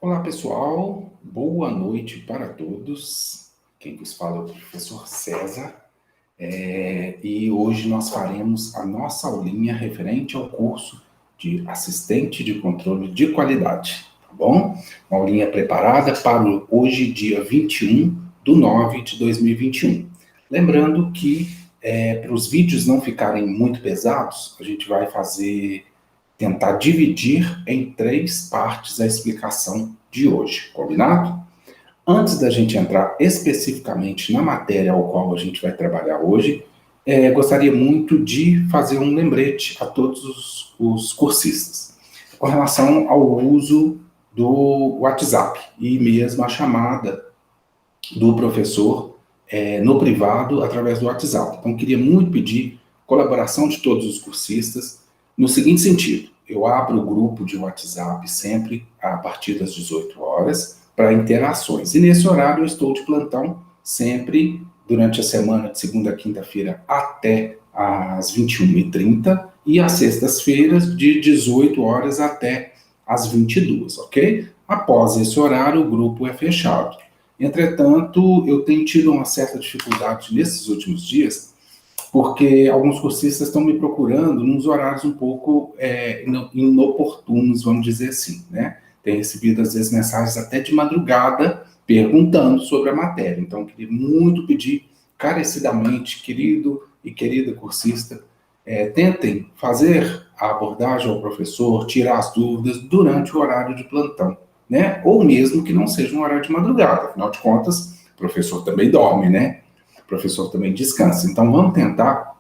Olá, pessoal. Boa noite para todos. Quem vos fala é o professor César. E hoje nós faremos a nossa aulinha referente ao curso de assistente de controle de qualidade, tá bom? Uma aulinha preparada para hoje, dia 21/9/2021. Lembrando que, para os vídeos não ficarem muito pesados, a gente vai tentar dividir em 3 partes a explicação de hoje, combinado? Antes da gente entrar especificamente na matéria ao qual a gente vai trabalhar hoje, gostaria muito de fazer um lembrete a todos os cursistas, com relação ao uso do WhatsApp e mesmo a chamada do professor no privado através do WhatsApp. Então, queria muito pedir colaboração de todos os cursistas no seguinte sentido: eu abro o grupo de WhatsApp sempre a partir das 18 horas para interações. E nesse horário eu estou de plantão sempre durante a semana de segunda a quinta-feira até às 21h30 e às sextas-feiras de 18 horas até às 22, ok? Após esse horário o grupo é fechado. Entretanto, eu tenho tido uma certa dificuldade nesses últimos dias, porque alguns cursistas estão me procurando nos horários um pouco inoportunos, vamos dizer assim, né? Tenho recebido, às vezes, mensagens até de madrugada, perguntando sobre a matéria. Então, eu queria muito pedir, carecidamente, querido e querida cursista, tentem fazer a abordagem ao professor, tirar as dúvidas durante o horário de plantão, né? Ou mesmo que não seja um horário de madrugada, afinal de contas, o professor também dorme, né? O professor também descansa. Então, vamos tentar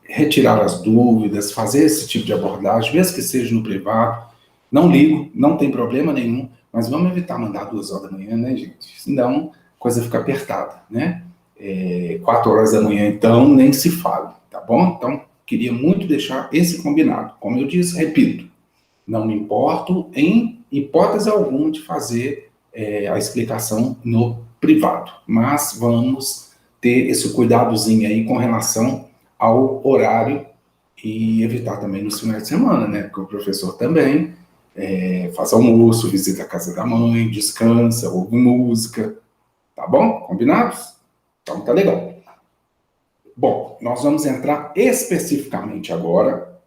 retirar as dúvidas, fazer esse tipo de abordagem, mesmo que seja no privado. Não ligo, não tem problema nenhum, mas vamos evitar mandar 2 horas da manhã, né, gente? Senão, a coisa fica apertada, né? 4 horas da manhã, então, nem se fala, tá bom? Então, queria muito deixar esse combinado. Como eu disse, repito, não me importo, em hipótese alguma, de fazer a explicação no privado, mas vamos ter esse cuidadozinho aí com relação ao horário e evitar também nos finais de semana, né? Porque o professor também faz almoço, visita a casa da mãe, descansa, ouve música, tá bom? Combinados? Então tá legal. Bom, nós vamos entrar especificamente agora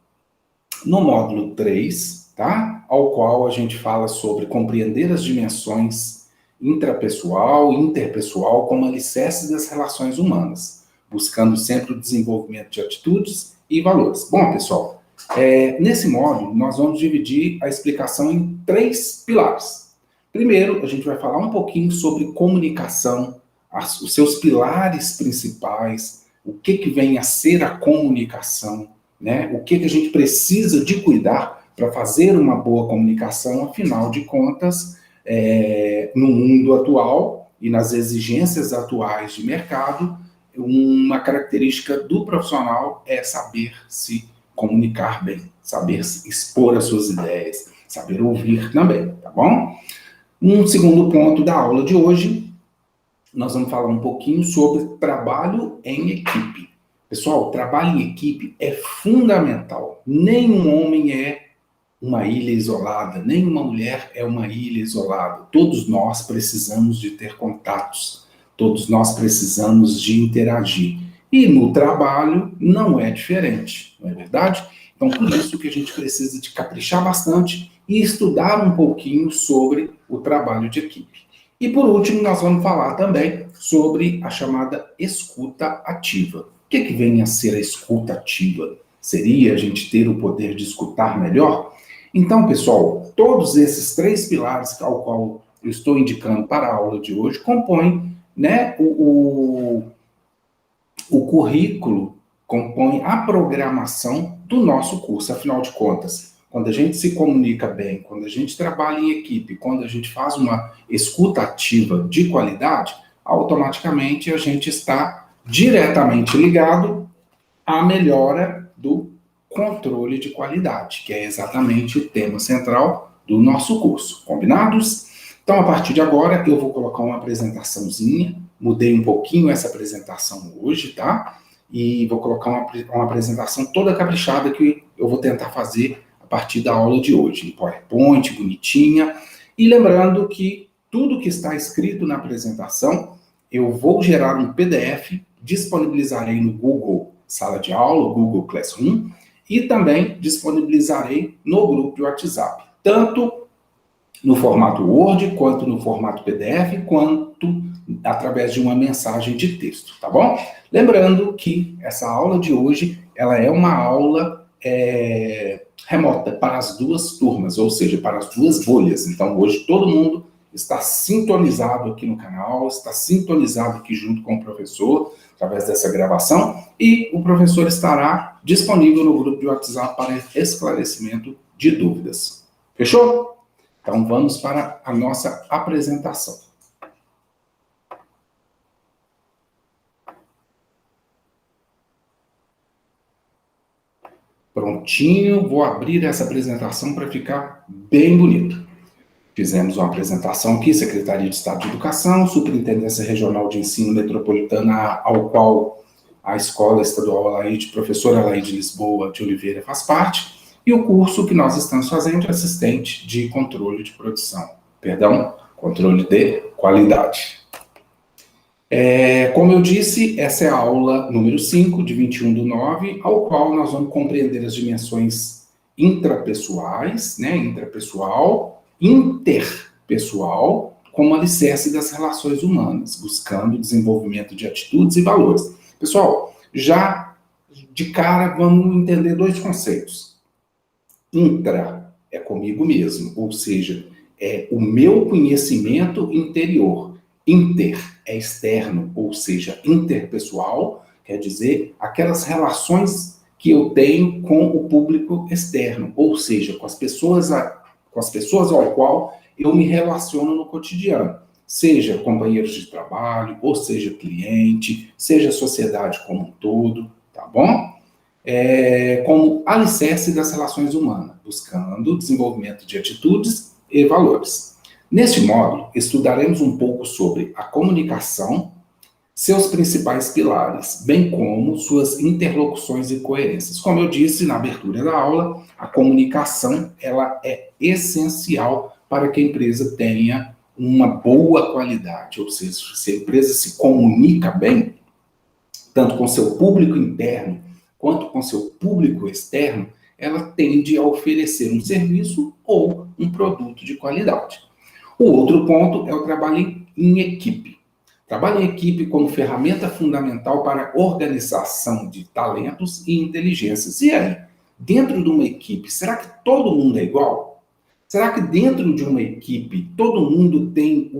no módulo 3, tá? Ao qual a gente fala sobre compreender as dimensões intrapessoal e interpessoal como alicerces das relações humanas, buscando sempre o desenvolvimento de atitudes e valores. Bom, pessoal, nesse módulo nós vamos dividir a explicação em 3 pilares. Primeiro, a gente vai falar um pouquinho sobre comunicação, os seus pilares principais, o que vem a ser a comunicação, né? O que a gente precisa de cuidar para fazer uma boa comunicação, afinal de contas, no mundo atual e nas exigências atuais de mercado, uma característica do profissional é saber se comunicar bem, saber expor as suas ideias, saber ouvir também, tá bom? Um segundo ponto da aula de hoje, nós vamos falar um pouquinho sobre trabalho em equipe. Pessoal, trabalho em equipe é fundamental. Nenhum homem é uma ilha isolada, nenhuma mulher é uma ilha isolada. Todos nós precisamos de ter contatos, todos nós precisamos de interagir. E no trabalho não é diferente, não é verdade? Então, por isso que a gente precisa de caprichar bastante e estudar um pouquinho sobre o trabalho de equipe. E por último, nós vamos falar também sobre a chamada escuta ativa. O que vem a ser a escuta ativa? Seria a gente ter o poder de escutar melhor? Então, pessoal, todos esses 3 pilares ao qual eu estou indicando para a aula de hoje compõem, né, o currículo, compõe a programação do nosso curso. Afinal de contas, quando a gente se comunica bem, quando a gente trabalha em equipe, quando a gente faz uma escuta ativa de qualidade, automaticamente a gente está diretamente ligado à melhora do controle de qualidade, que é exatamente o tema central do nosso curso. Combinados? Então, a partir de agora, eu vou colocar uma apresentaçãozinha. Mudei um pouquinho essa apresentação hoje, tá? E vou colocar uma apresentação toda caprichada que eu vou tentar fazer a partir da aula de hoje. Em PowerPoint, bonitinha. E lembrando que tudo que está escrito na apresentação, eu vou gerar um PDF, disponibilizarei no Google Sala de Aula, Google Classroom, e também disponibilizarei no grupo de WhatsApp, tanto no formato Word, quanto no formato PDF, quanto através de uma mensagem de texto, tá bom? Lembrando que essa aula de hoje, ela é uma aula remota para as duas turmas, ou seja, para as duas bolhas. Então, hoje todo mundo está sintonizado aqui no canal, está sintonizado aqui junto com o professor, através dessa gravação, e o professor estará disponível no grupo de WhatsApp para esclarecimento de dúvidas. Fechou? Então, vamos para a nossa apresentação. Prontinho, vou abrir essa apresentação para ficar bem bonito. Fizemos uma apresentação aqui, Secretaria de Estado de Educação, Superintendência Regional de Ensino Metropolitana, ao qual a Escola Estadual Alaide, professora Alaide Lisboa de Oliveira faz parte, e o curso que nós estamos fazendo é assistente de controle de produção, controle de qualidade. Como eu disse, essa é a aula número 5, de 21/9, ao qual nós vamos compreender as dimensões intrapessoais, intrapessoal, interpessoal, como alicerce das relações humanas, buscando o desenvolvimento de atitudes e valores. Pessoal, já de cara vamos entender dois conceitos. Intra é comigo mesmo, ou seja, é o meu conhecimento interior. Inter é externo, ou seja, interpessoal, quer dizer, aquelas relações que eu tenho com o público externo, ou seja, com as pessoas ao qual eu me relaciono no cotidiano, seja companheiros de trabalho, ou seja cliente, seja sociedade como um todo, tá bom? Como alicerce das relações humanas, buscando o desenvolvimento de atitudes e valores. Neste módulo, estudaremos um pouco sobre a comunicação, seus principais pilares, bem como suas interlocuções e coerências. Como eu disse na abertura da aula, a comunicação ela é essencial para que a empresa tenha uma boa qualidade, ou seja, se a empresa se comunica bem, tanto com seu público interno quanto com seu público externo, ela tende a oferecer um serviço ou um produto de qualidade. O outro ponto é o trabalho em equipe. Trabalho em equipe como ferramenta fundamental para a organização de talentos e inteligências. E aí, dentro de uma equipe, será que todo mundo é igual? Será que dentro de uma equipe todo mundo tem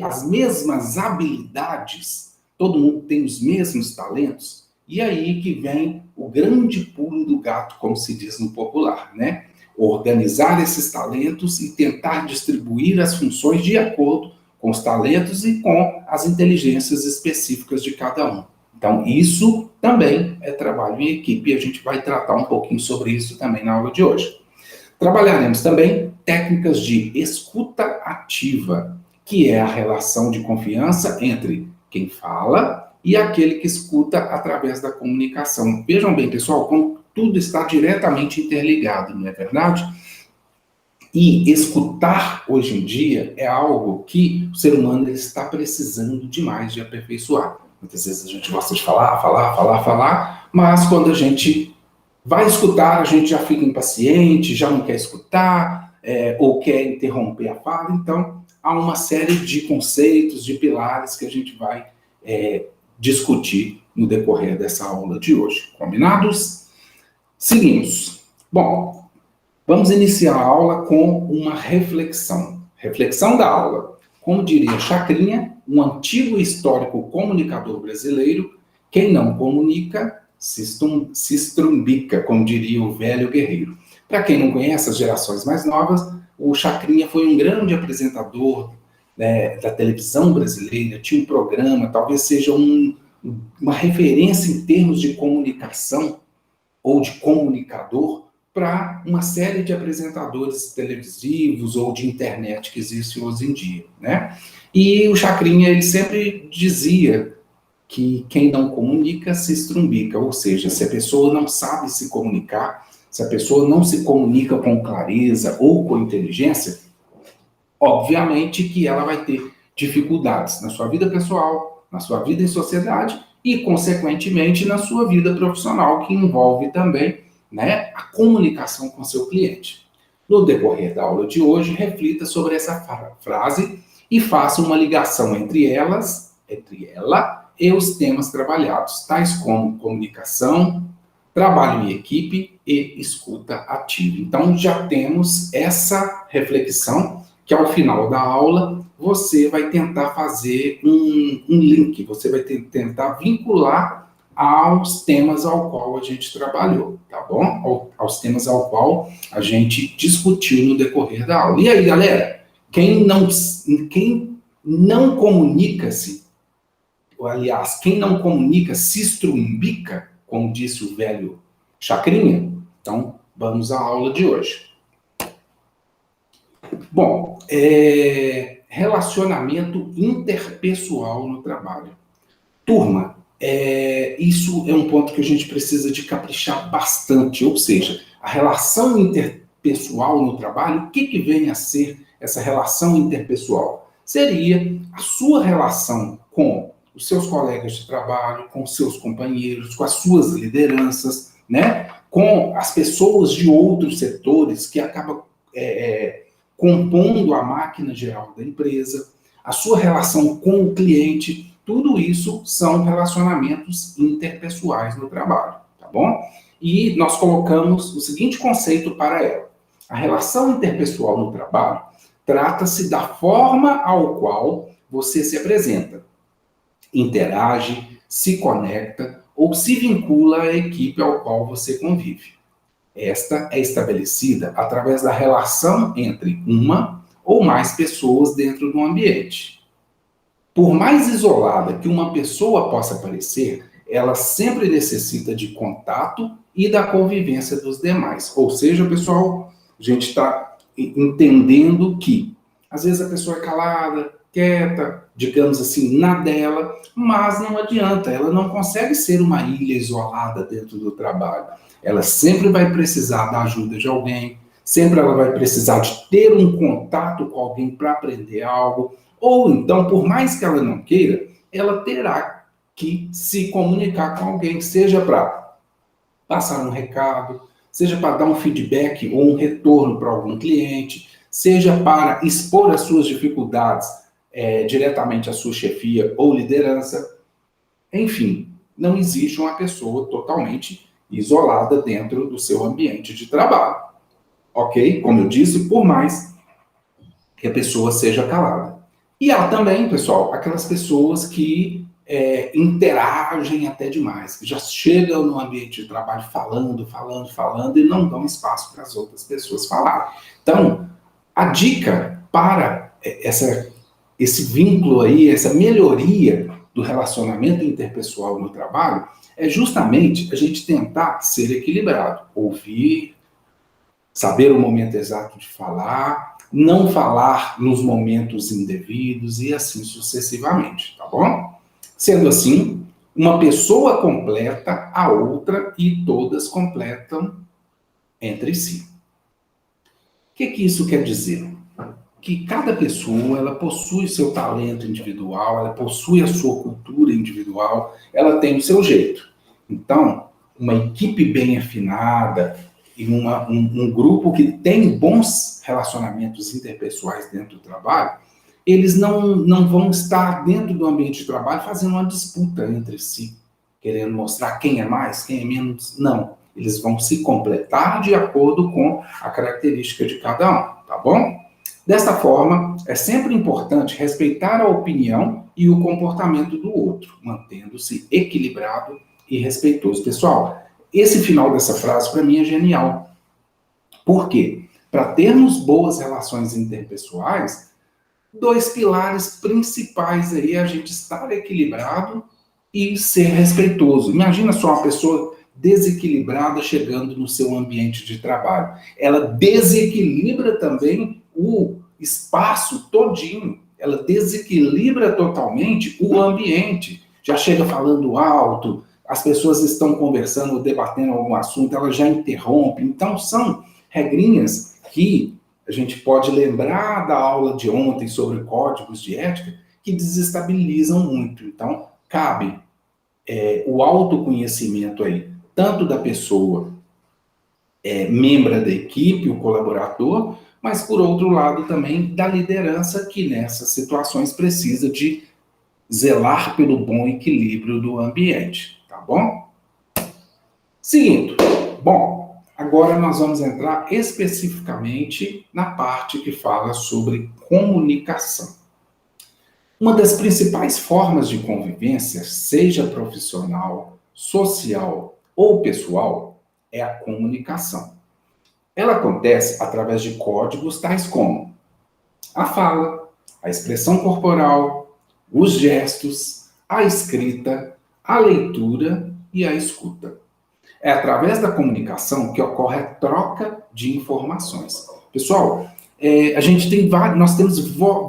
as mesmas habilidades? Todo mundo tem os mesmos talentos? E aí que vem o grande pulo do gato, como se diz no popular, né? Organizar esses talentos e tentar distribuir as funções de acordo com os talentos e com as inteligências específicas de cada um. Então, isso também é trabalho em equipe e a gente vai tratar um pouquinho sobre isso também na aula de hoje. Trabalharemos também técnicas de escuta ativa, que é a relação de confiança entre quem fala e aquele que escuta através da comunicação. Vejam bem, pessoal, como tudo está diretamente interligado, não é verdade? E escutar, hoje em dia, é algo que o ser humano ele está precisando demais de aperfeiçoar. Muitas vezes a gente gosta de falar, mas quando a gente vai escutar, a gente já fica impaciente, já não quer escutar, ou quer interromper a fala. Então, há uma série de conceitos, de pilares que a gente vai discutir no decorrer dessa aula de hoje. Combinados? Seguimos. Bom, vamos iniciar a aula com uma reflexão. Reflexão da aula. Como diria Chacrinha, um antigo histórico comunicador brasileiro, quem não comunica se estrumbica, como diria o velho guerreiro. Para quem não conhece as gerações mais novas, o Chacrinha foi um grande apresentador da televisão brasileira, tinha um programa, talvez seja uma referência em termos de comunicação ou de comunicador para uma série de apresentadores televisivos ou de internet que existem hoje em dia, né? E o Chacrinha, ele sempre dizia que quem não comunica se estrumbica, ou seja, se a pessoa não sabe se comunicar, se a pessoa não se comunica com clareza ou com inteligência, Obviamente que ela vai ter dificuldades na sua vida pessoal, na sua vida em sociedade e, consequentemente, na sua vida profissional, que envolve também, né, a comunicação com seu cliente. No decorrer da aula de hoje, reflita sobre essa frase e faça uma ligação entre ela e os temas trabalhados, tais como comunicação, trabalho em equipe e escuta ativa. Então, já temos essa reflexão que ao final da aula você vai tentar fazer um link, você vai tentar vincular aos temas ao qual a gente trabalhou, tá bom? Aos temas ao qual a gente discutiu no decorrer da aula. E aí, galera, quem não comunica-se, ou aliás, quem não comunica se estrumbica, como disse o velho Chacrinha. Então, vamos à aula de hoje. Bom, relacionamento interpessoal no trabalho. Turma, isso é um ponto que a gente precisa de caprichar bastante, ou seja, a relação interpessoal no trabalho, o que vem a ser essa relação interpessoal? Seria a sua relação com os seus colegas de trabalho, com os seus companheiros, com as suas lideranças, né? Com as pessoas de outros setores que acabam compondo a máquina geral da empresa, a sua relação com o cliente, tudo isso são relacionamentos interpessoais no trabalho, tá bom? E nós colocamos o seguinte conceito para ela. A relação interpessoal no trabalho trata-se da forma ao qual você se apresenta, interage, se conecta ou se vincula à equipe ao qual você convive. Esta é estabelecida através da relação entre uma ou mais pessoas dentro do ambiente. Por mais isolada que uma pessoa possa parecer, ela sempre necessita de contato e da convivência dos demais. Ou seja, pessoal, a gente está entendendo que às vezes a pessoa é calada, quieta, digamos assim, na dela, mas não adianta, ela não consegue ser uma ilha isolada dentro do trabalho. Ela sempre vai precisar da ajuda de alguém, sempre ela vai precisar de ter um contato com alguém para aprender algo, ou então, por mais que ela não queira, ela terá que se comunicar com alguém, seja para passar um recado, seja para dar um feedback ou um retorno para algum cliente, seja para expor as suas dificuldades diretamente à sua chefia ou liderança. Enfim, não existe uma pessoa totalmente isolada dentro do seu ambiente de trabalho. Ok? Como eu disse, por mais que a pessoa seja calada. E há também, pessoal, aquelas pessoas que interagem até demais, que já chegam no ambiente de trabalho falando e não dão espaço para as outras pessoas falarem. Então, a dica para esse vínculo aí, essa melhoria do relacionamento interpessoal no trabalho, é justamente a gente tentar ser equilibrado, ouvir, saber o momento exato de falar, não falar nos momentos indevidos e assim sucessivamente, tá bom? Sendo assim, uma pessoa completa a outra e todas completam entre si. O que isso quer dizer? Que cada pessoa, ela possui seu talento individual, ela possui a sua cultura individual, ela tem o seu jeito. Então, uma equipe bem afinada e um grupo que tem bons relacionamentos interpessoais dentro do trabalho, eles não vão estar dentro do ambiente de trabalho fazendo uma disputa entre si, querendo mostrar quem é mais, quem é menos. Não. Eles vão se completar de acordo com a característica de cada um, tá bom? Desta forma, é sempre importante respeitar a opinião e o comportamento do outro, mantendo-se equilibrado e respeitoso. Pessoal, esse final dessa frase para mim é genial. Por quê? Para termos boas relações interpessoais, dois pilares principais aí é a gente estar equilibrado e ser respeitoso. Imagina só uma pessoa desequilibrada chegando no seu ambiente de trabalho. Ela desequilibra também o espaço todinho. Ela desequilibra totalmente o ambiente. Já chega falando alto, as pessoas estão conversando, debatendo algum assunto, ela já interrompe. Então, são regrinhas que a gente pode lembrar da aula de ontem sobre códigos de ética que desestabilizam muito. Então, cabe o autoconhecimento aí, tanto da pessoa membro da equipe, o colaborador, mas, por outro lado, também da liderança que, nessas situações, precisa de zelar pelo bom equilíbrio do ambiente, tá bom? Seguindo. Bom, agora nós vamos entrar especificamente na parte que fala sobre comunicação. Uma das principais formas de convivência, seja profissional, social ou pessoal, é a comunicação. Ela acontece através de códigos tais como a fala, a expressão corporal, os gestos, a escrita, a leitura e a escuta. É através da comunicação que ocorre a troca de informações. Pessoal, nós temos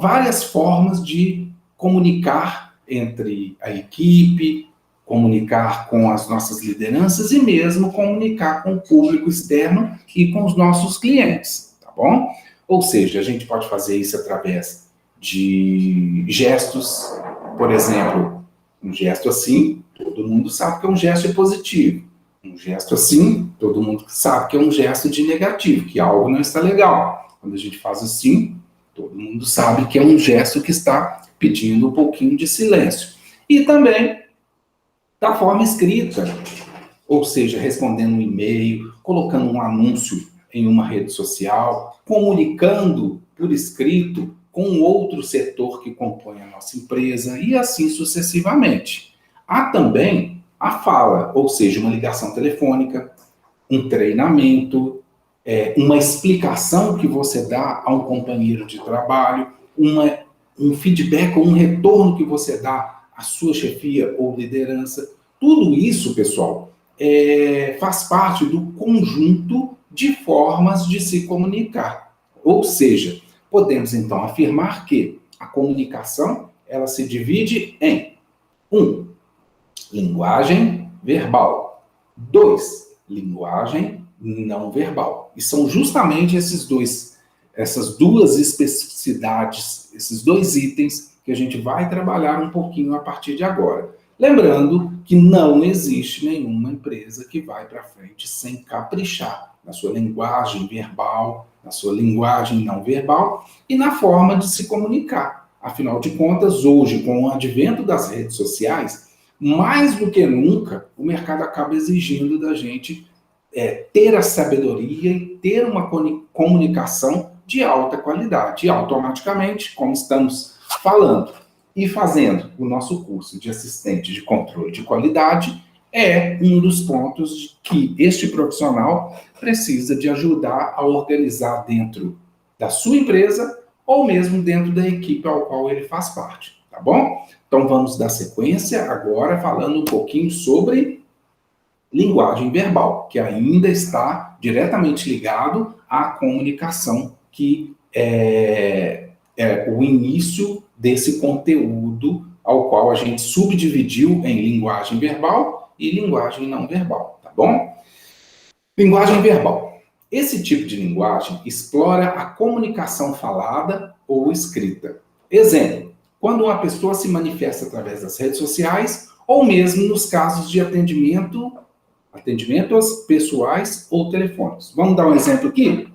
várias formas de comunicar entre a equipe, comunicar com as nossas lideranças e mesmo comunicar com o público externo e com os nossos clientes, tá bom? Ou seja, a gente pode fazer isso através de gestos, por exemplo, um gesto assim, todo mundo sabe que é um gesto positivo. Um gesto assim, todo mundo sabe que é um gesto de negativo, que algo não está legal. Quando a gente faz assim, todo mundo sabe que é um gesto que está pedindo um pouquinho de silêncio. E também da forma escrita, ou seja, respondendo um e-mail, colocando um anúncio em uma rede social, comunicando por escrito com outro setor que compõe a nossa empresa e assim sucessivamente. Há também a fala, ou seja, uma ligação telefônica, um treinamento, uma explicação que você dá a um companheiro de trabalho, um feedback ou um retorno que você dá à sua chefia ou liderança. Tudo isso, pessoal, faz parte do conjunto de formas de se comunicar. Ou seja, podemos então afirmar que a comunicação ela se divide em 1. Linguagem verbal. 2. Linguagem não verbal. E são justamente essas duas especificidades, esses dois itens que a gente vai trabalhar um pouquinho a partir de agora. Lembrando que não existe nenhuma empresa que vai para frente sem caprichar na sua linguagem verbal, na sua linguagem não verbal e na forma de se comunicar. Afinal de contas, hoje, com o advento das redes sociais, mais do que nunca, o mercado acaba exigindo da gente ter a sabedoria e ter uma comunicação de alta qualidade. E automaticamente, como estamos falando e fazendo o nosso curso de assistente de controle de qualidade, é um dos pontos que este profissional precisa de ajudar a organizar dentro da sua empresa ou mesmo dentro da equipe ao qual ele faz parte, tá bom? Então vamos dar sequência agora falando um pouquinho sobre linguagem verbal, que ainda está diretamente ligado à comunicação, que é o início desse conteúdo ao qual a gente subdividiu em linguagem verbal e linguagem não verbal, tá bom? Linguagem verbal. Esse tipo de linguagem explora a comunicação falada ou escrita. Exemplo, quando uma pessoa se manifesta através das redes sociais ou mesmo nos casos de atendimentos pessoais ou telefônicos. Vamos dar um exemplo aqui?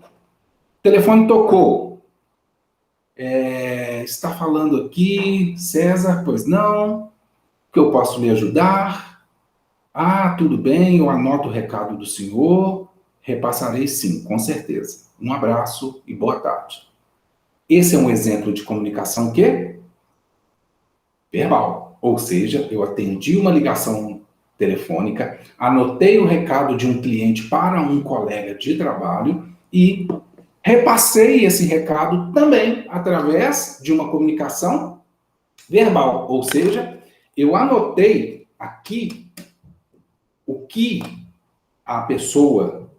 O telefone tocou. Está falando aqui, César, pois não, que eu posso lhe ajudar? Ah, tudo bem, eu anoto o recado do senhor, repassarei sim, com certeza. Um abraço e boa tarde. Esse é um exemplo de comunicação que? Verbal. Ou seja, eu atendi uma ligação telefônica, anotei o recado de um cliente para um colega de trabalho e repassei esse recado também através de uma comunicação verbal. Ou seja, eu anotei aqui o que a pessoa,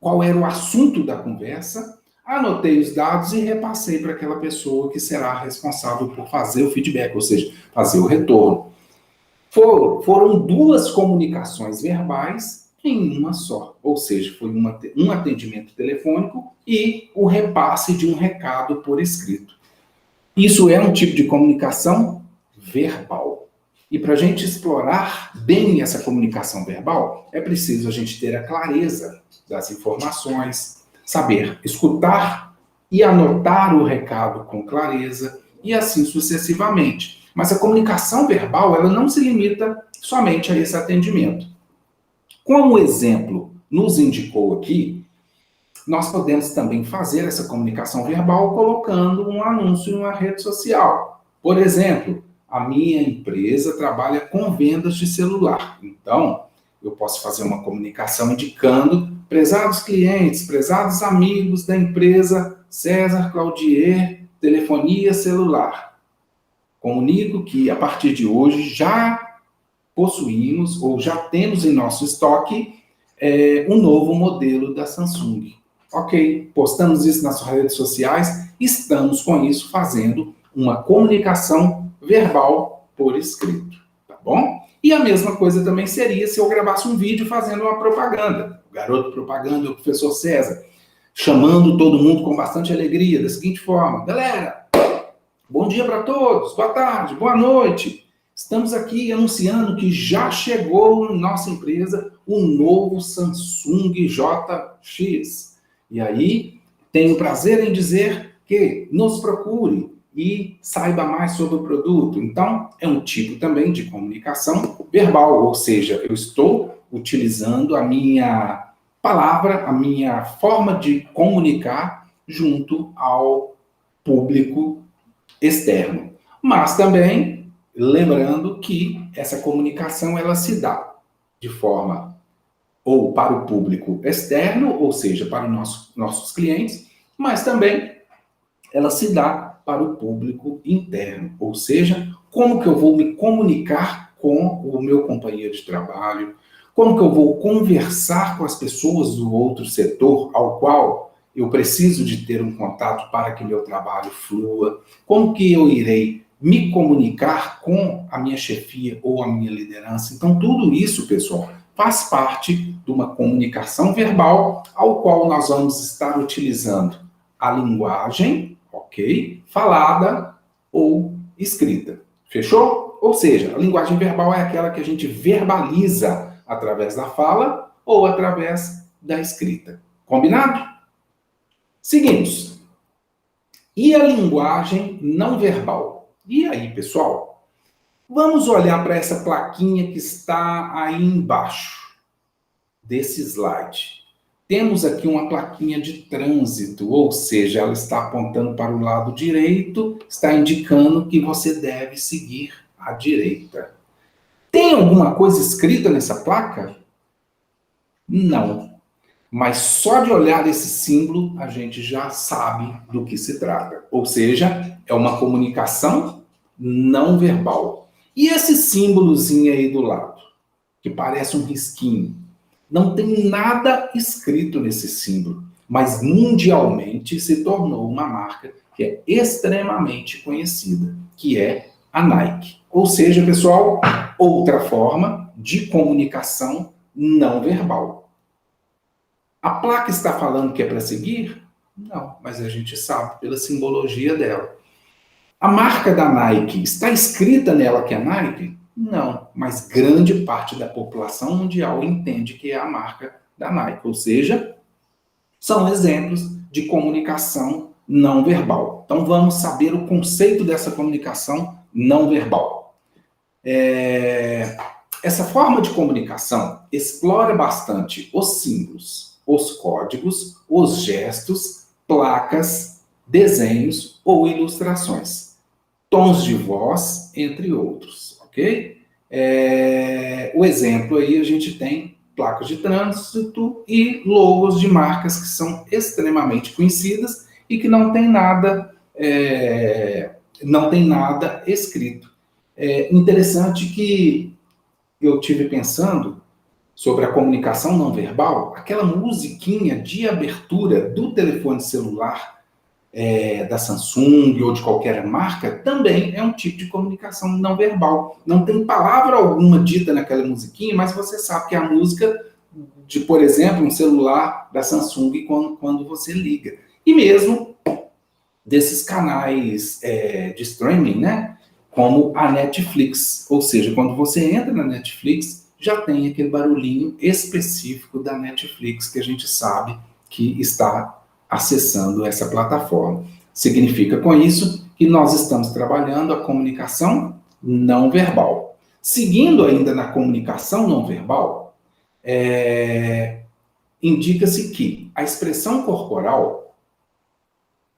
qual era o assunto da conversa, anotei os dados e repassei para aquela pessoa que será responsável por fazer o feedback, ou seja, fazer o retorno. Foram duas comunicações verbais em uma só. Ou seja, foi um atendimento telefônico e o repasse de um recado por escrito. Isso é um tipo de comunicação verbal. E para a gente explorar bem essa comunicação verbal, é preciso a gente ter a clareza das informações, saber escutar e anotar o recado com clareza, e assim sucessivamente. Mas a comunicação verbal, ela não se limita somente a esse atendimento. Como o exemplo nos indicou aqui, nós podemos também fazer essa comunicação verbal colocando um anúncio em uma rede social. Por exemplo, a minha empresa trabalha com vendas de celular. Então, eu posso fazer uma comunicação indicando: prezados clientes, prezados amigos da empresa César Claudier Telefonia Celular. Comunico que, a partir de hoje, já possuímos ou já temos em nosso estoque um novo modelo da Samsung. Ok, postamos isso nas redes sociais, estamos com isso fazendo uma comunicação verbal por escrito, tá bom? E a mesma coisa também seria se eu gravasse um vídeo fazendo uma propaganda. O garoto propaganda, o professor César, chamando todo mundo com bastante alegria, da seguinte forma: galera, bom dia para todos, boa tarde, boa noite. Estamos aqui anunciando que já chegou em nossa empresa o novo Samsung JX. E aí, tenho prazer em dizer que nos procure e saiba mais sobre o produto. Então, é um tipo também de comunicação verbal, ou seja, eu estou utilizando a minha palavra, a minha forma de comunicar junto ao público externo. Mas também, lembrando que essa comunicação ela se dá de forma ou para o público externo, ou seja, para os nossos clientes, mas também ela se dá para o público interno, ou seja, como que eu vou me comunicar com o meu companheiro de trabalho, como que eu vou conversar com as pessoas do outro setor ao qual eu preciso de ter um contato para que meu trabalho flua, como que eu irei me comunicar com a minha chefia ou a minha liderança. Então, tudo isso, pessoal, faz parte de uma comunicação verbal, ao qual nós vamos estar utilizando a linguagem, ok? Falada ou escrita. Fechou? Ou seja, a linguagem verbal é aquela que a gente verbaliza através da fala ou através da escrita. Combinado? Seguimos. E a linguagem não verbal? E aí, pessoal? Vamos olhar para essa plaquinha que está aí embaixo desse slide. Temos aqui uma plaquinha de trânsito, ou seja, ela está apontando para o lado direito, está indicando que você deve seguir à direita. Tem alguma coisa escrita nessa placa? Não. Mas só de olhar esse símbolo, a gente já sabe do que se trata. Ou seja, é uma comunicação não verbal. E esse símbolozinho aí do lado, que parece um risquinho, não tem nada escrito nesse símbolo, mas mundialmente se tornou uma marca que é extremamente conhecida, que é a Nike. Ou seja, pessoal, outra forma de comunicação não verbal. A placa está falando que é para seguir? Não, mas a gente sabe pela simbologia dela. A marca da Nike, está escrita nela que é Nike? Não, mas grande parte da população mundial entende que é a marca da Nike. Ou seja, são exemplos de comunicação não verbal. Então vamos saber o conceito dessa comunicação não verbal. Essa forma de comunicação explora bastante os símbolos, os códigos, os gestos, placas, desenhos ou ilustrações, tons de voz, entre outros, ok? O exemplo aí a gente tem placas de trânsito e logos de marcas que são extremamente conhecidas e que não tem nada escrito. É interessante que eu tive pensando sobre a comunicação não verbal, aquela musiquinha de abertura do telefone celular da Samsung ou de qualquer marca, também é um tipo de comunicação não verbal. Não tem palavra alguma dita naquela musiquinha, mas você sabe que a música por exemplo, um celular da Samsung quando você liga. E mesmo desses canais de streaming, né? Como a Netflix. Ou seja, quando você entra na Netflix, já tem aquele barulhinho específico da Netflix que a gente sabe que está acessando essa plataforma. Significa com isso que nós estamos trabalhando a comunicação não verbal. Seguindo ainda na comunicação não verbal, indica-se que a expressão corporal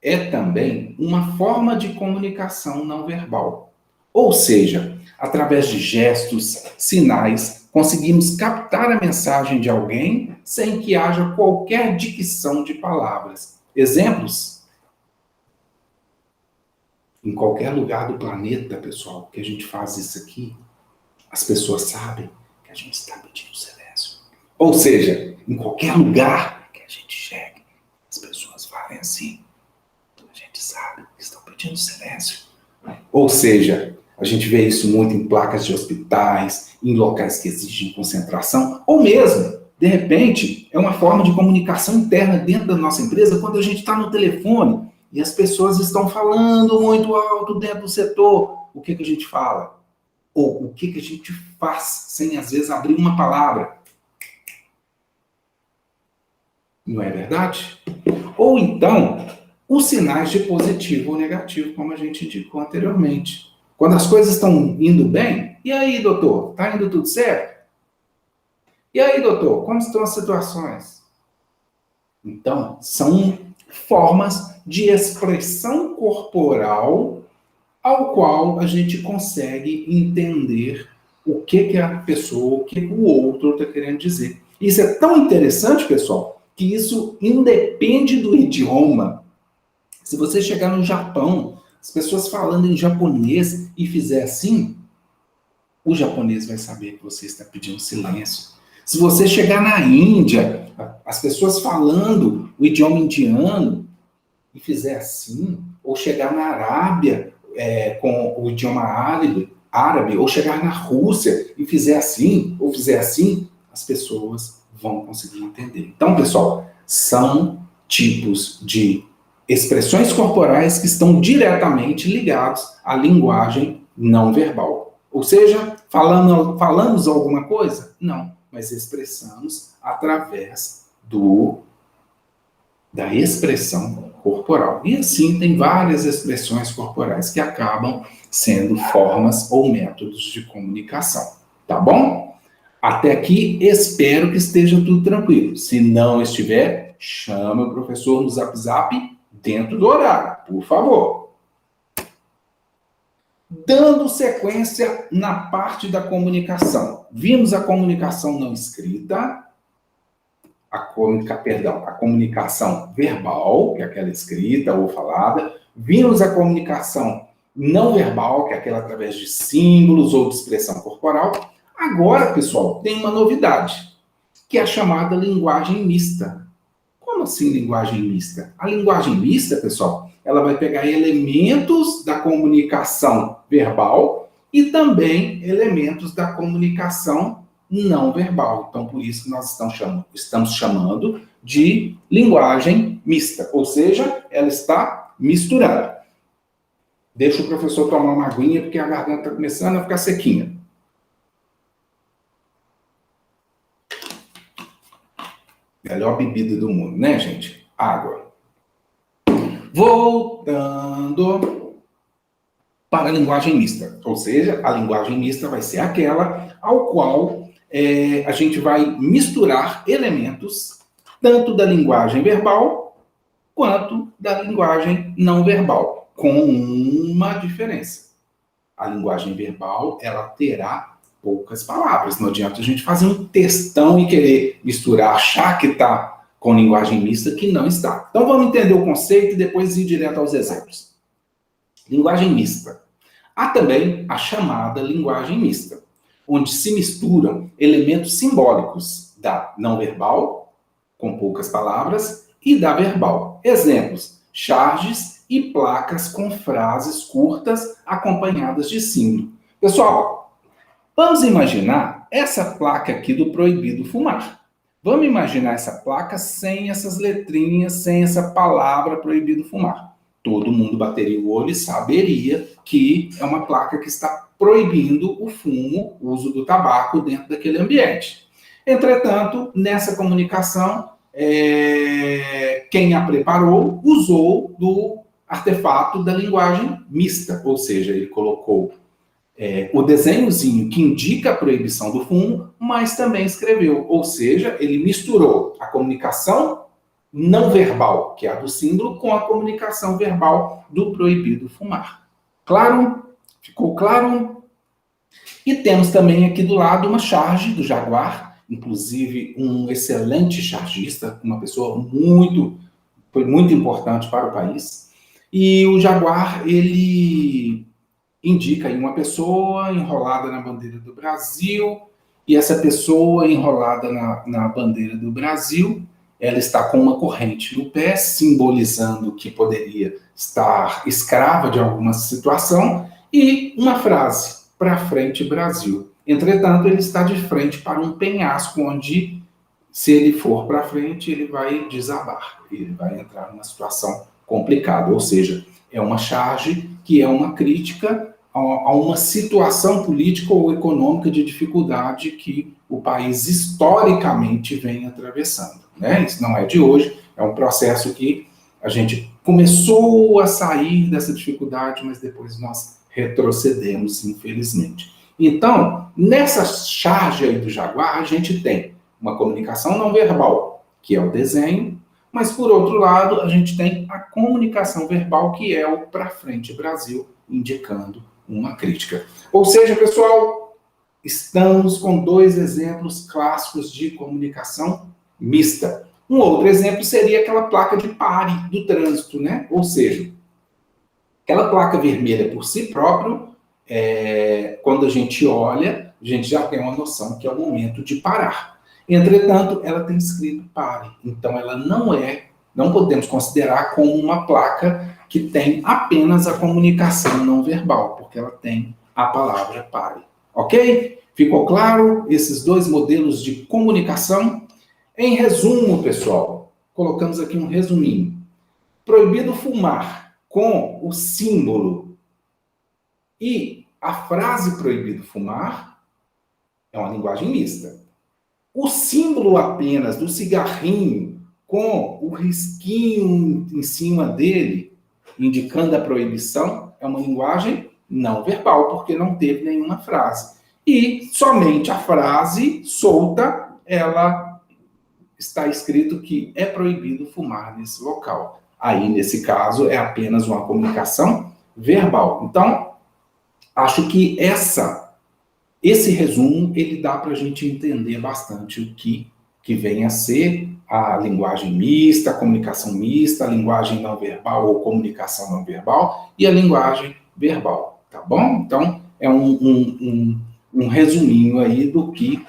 é também uma forma de comunicação não verbal. Ou seja, através de gestos, sinais, conseguimos captar a mensagem de alguém sem que haja qualquer dicção de palavras. Exemplos? Em qualquer lugar do planeta, pessoal, que a gente faz isso aqui, as pessoas sabem que a gente está pedindo silêncio. Ou seja, em qualquer lugar que a gente chegue, as pessoas falem assim, a gente sabe que estão pedindo silêncio. Ou seja, a gente vê isso muito em placas de hospitais, em locais que exigem concentração, ou mesmo, de repente, é uma forma de comunicação interna dentro da nossa empresa quando a gente está no telefone e as pessoas estão falando muito alto dentro do setor. O que a gente fala? Ou o que a gente faz sem, às vezes, abrir uma palavra? Não é verdade? Ou então, os sinais de positivo ou negativo, como a gente indicou anteriormente. Quando as coisas estão indo bem, e aí, doutor? Está indo tudo certo? E aí, doutor? Como estão as situações? Então, são formas de expressão corporal ao qual a gente consegue entender o que a pessoa, o que o outro está querendo dizer. Isso é tão interessante, pessoal, que isso independe do idioma. Se você chegar no Japão, as pessoas falando em japonês e fizer assim, o japonês vai saber que você está pedindo silêncio. Se você chegar na Índia, as pessoas falando o idioma indiano e fizer assim, ou chegar na Arábia com o idioma árabe, ou chegar na Rússia e fizer assim, ou fizer assim, as pessoas vão conseguir entender. Então, pessoal, são tipos de expressões corporais que estão diretamente ligados à linguagem não verbal. Ou seja, falamos alguma coisa? Não, mas expressamos através da expressão corporal. E assim tem várias expressões corporais que acabam sendo formas ou métodos de comunicação. Tá bom? Até aqui, espero que esteja tudo tranquilo. Se não estiver, chame o professor no Zap Zap dentro do horário, por favor. Dando sequência na parte da comunicação. Vimos a comunicação não escrita, a comunicação verbal, que é aquela escrita ou falada. Vimos a comunicação não verbal, que é aquela através de símbolos ou de expressão corporal. Agora, pessoal, tem uma novidade, que é a chamada linguagem mista. Como assim linguagem mista? A linguagem mista, pessoal, ela vai pegar elementos da comunicação verbal e também elementos da comunicação não verbal. Então, por isso que nós estamos chamando de linguagem mista. Ou seja, ela está misturada. Deixa o professor tomar uma aguinha, porque a garganta está começando a ficar sequinha. Melhor bebida do mundo, né, gente? Água. Voltando para a linguagem mista. Ou seja, a linguagem mista vai ser aquela ao qual a gente vai misturar elementos tanto da linguagem verbal quanto da linguagem não verbal, com uma diferença. A linguagem verbal, ela terá poucas palavras. Não adianta a gente fazer um textão e querer misturar, achar que está com linguagem mista, que não está. Então vamos entender o conceito e depois ir direto aos exemplos. Linguagem mista. Há também a chamada linguagem mista, onde se misturam elementos simbólicos da não verbal, com poucas palavras, e da verbal. Exemplos: charges e placas com frases curtas acompanhadas de símbolo. Pessoal, vamos imaginar essa placa aqui do proibido fumar. Vamos imaginar essa placa sem essas letrinhas, sem essa palavra proibido fumar. Todo mundo bateria o olho e saberia que é uma placa que está proibindo o fumo, o uso do tabaco dentro daquele ambiente. Entretanto, nessa comunicação, quem a preparou usou do artefato da linguagem mista, ou seja, ele colocou o desenhozinho que indica a proibição do fumo, mas também escreveu, ou seja, ele misturou a comunicação não verbal, que é a do símbolo, com a comunicação verbal do proibido fumar. Claro? Ficou claro? E temos também aqui do lado uma charge do Jaguar, inclusive um excelente chargista, uma pessoa foi muito importante para o país. E o Jaguar, ele indica aí uma pessoa enrolada na bandeira do Brasil, e essa pessoa enrolada na bandeira do Brasil, ela está com uma corrente no pé, simbolizando que poderia estar escrava de alguma situação, e uma frase, para frente Brasil. Entretanto, ele está de frente para um penhasco, onde, se ele for para frente, ele vai desabar, ele vai entrar numa situação complicada, ou seja, é uma charge que é uma crítica a uma situação política ou econômica de dificuldade que o país historicamente vem atravessando. Né? Isso não é de hoje, é um processo que a gente começou a sair dessa dificuldade, mas depois nós retrocedemos, infelizmente. Então, nessa charge aí do Jaguar, a gente tem uma comunicação não verbal, que é o desenho, mas, por outro lado, a gente tem a comunicação verbal, que é o pra frente Brasil, indicando uma crítica. Ou seja, pessoal, estamos com dois exemplos clássicos de comunicação mista. Um outro exemplo seria aquela placa de pare do trânsito, né? Ou seja, aquela placa vermelha por si próprio, quando a gente olha, a gente já tem uma noção que é o momento de parar. Entretanto, ela tem escrito pare. Então, ela não podemos considerar como uma placa que tem apenas a comunicação não verbal, porque ela tem a palavra pare. Ok? Ficou claro esses dois modelos de comunicação? Em resumo, pessoal, colocamos aqui um resuminho. Proibido fumar com o símbolo e a frase proibido fumar é uma linguagem mista. O símbolo apenas do cigarrinho com o risquinho em cima dele, indicando a proibição, é uma linguagem não verbal, porque não teve nenhuma frase. E somente a frase solta, ela está escrito que é proibido fumar nesse local. Aí, nesse caso, é apenas uma comunicação verbal. Então, acho que esse resumo, ele dá para a gente entender bastante o que vem a ser a linguagem mista, a comunicação mista, a linguagem não verbal ou comunicação não verbal e a linguagem verbal, tá bom? Então, é um resuminho aí do que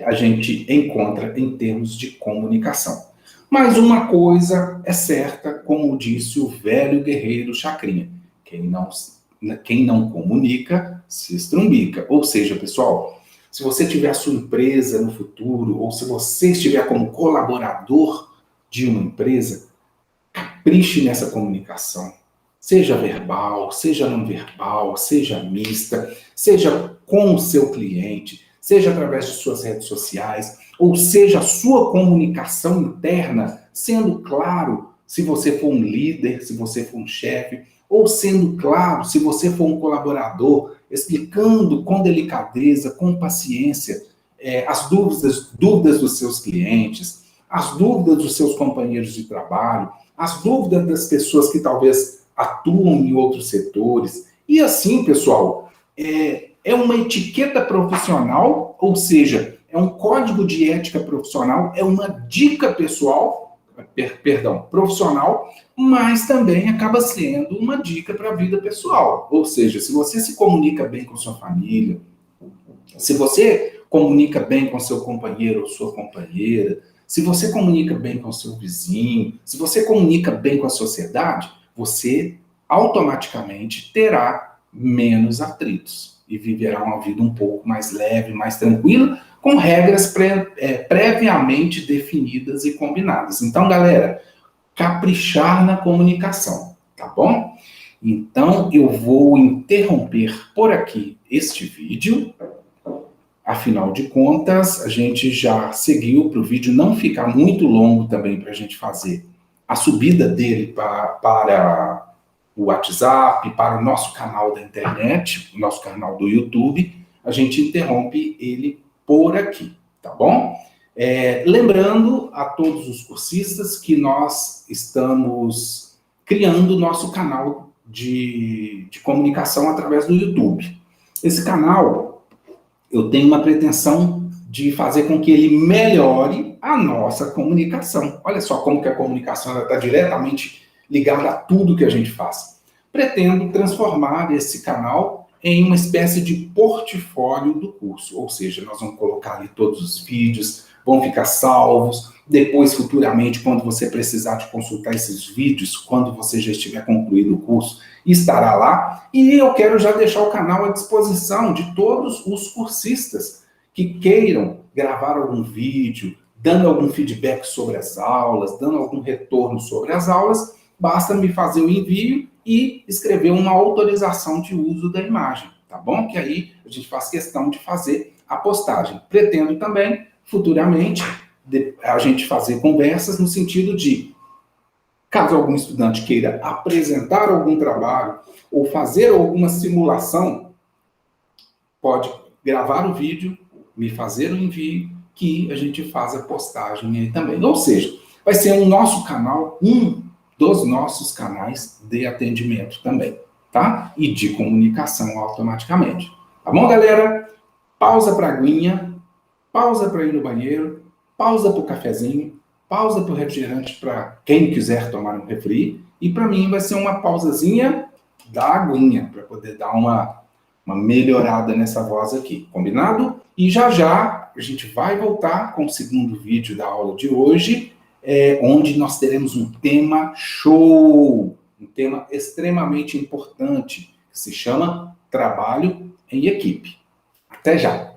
a gente encontra em termos de comunicação. Mas uma coisa é certa, como disse o velho guerreiro Chacrinha, quem não comunica, se estrumbica. Ou seja, pessoal, se você tiver a sua empresa no futuro, ou se você estiver como colaborador de uma empresa, capriche nessa comunicação. Seja verbal, seja não verbal, seja mista, seja com o seu cliente, seja através de suas redes sociais, ou seja a sua comunicação interna, sendo claro se você for um líder, se você for um chefe, ou sendo claro se você for um colaborador, explicando com delicadeza, com paciência, as dúvidas dos seus clientes, as dúvidas dos seus companheiros de trabalho, as dúvidas das pessoas que talvez atuam em outros setores. E assim, pessoal, é uma etiqueta profissional, ou seja, é um código de ética profissional, é uma dica profissional, mas também acaba sendo uma dica para a vida pessoal. Ou seja, se você se comunica bem com sua família, se você comunica bem com seu companheiro ou sua companheira, se você comunica bem com seu vizinho, se você comunica bem com a sociedade, você automaticamente terá menos atritos e viverá uma vida um pouco mais leve, mais tranquila, com regras previamente definidas e combinadas. Então, galera, caprichar na comunicação, tá bom? Então, eu vou interromper por aqui este vídeo. Afinal de contas, a gente já seguiu para o vídeo não ficar muito longo também para a gente fazer a subida dele para o WhatsApp, para o nosso canal da internet, o nosso canal do YouTube. A gente interrompe ele por aqui, tá bom? Lembrando a todos os cursistas que nós estamos criando o nosso canal de comunicação através do YouTube. Esse canal, eu tenho uma pretensão de fazer com que ele melhore a nossa comunicação. Olha só como que a comunicação está diretamente ligada a tudo que a gente faz. Pretendo transformar esse canal em uma espécie de portfólio do curso, ou seja, nós vamos colocar ali todos os vídeos, vão ficar salvos, depois, futuramente, quando você precisar de consultar esses vídeos, quando você já estiver concluído o curso, estará lá. E eu quero já deixar o canal à disposição de todos os cursistas que queiram gravar algum vídeo, dando algum feedback sobre as aulas, dando algum retorno sobre as aulas, basta me fazer o envio e escrever uma autorização de uso da imagem, tá bom? Que aí a gente faz questão de fazer a postagem. Pretendo também, futuramente, a gente fazer conversas no sentido de, caso algum estudante queira apresentar algum trabalho ou fazer alguma simulação, pode gravar o vídeo, me fazer o envio, que a gente faz a postagem aí também. Ou seja, vai ser um nosso canal, um dos nossos canais de atendimento também, tá? E de comunicação automaticamente. Tá bom, galera? Pausa para a aguinha, pausa para ir no banheiro, pausa para o cafezinho, pausa para o refrigerante para quem quiser tomar um refri, e para mim vai ser uma pausazinha da aguinha, para poder dar uma melhorada nessa voz aqui, combinado? E já já a gente vai voltar com o segundo vídeo da aula de hoje, onde nós teremos um tema show, um tema extremamente importante, que se chama trabalho em equipe. Até já!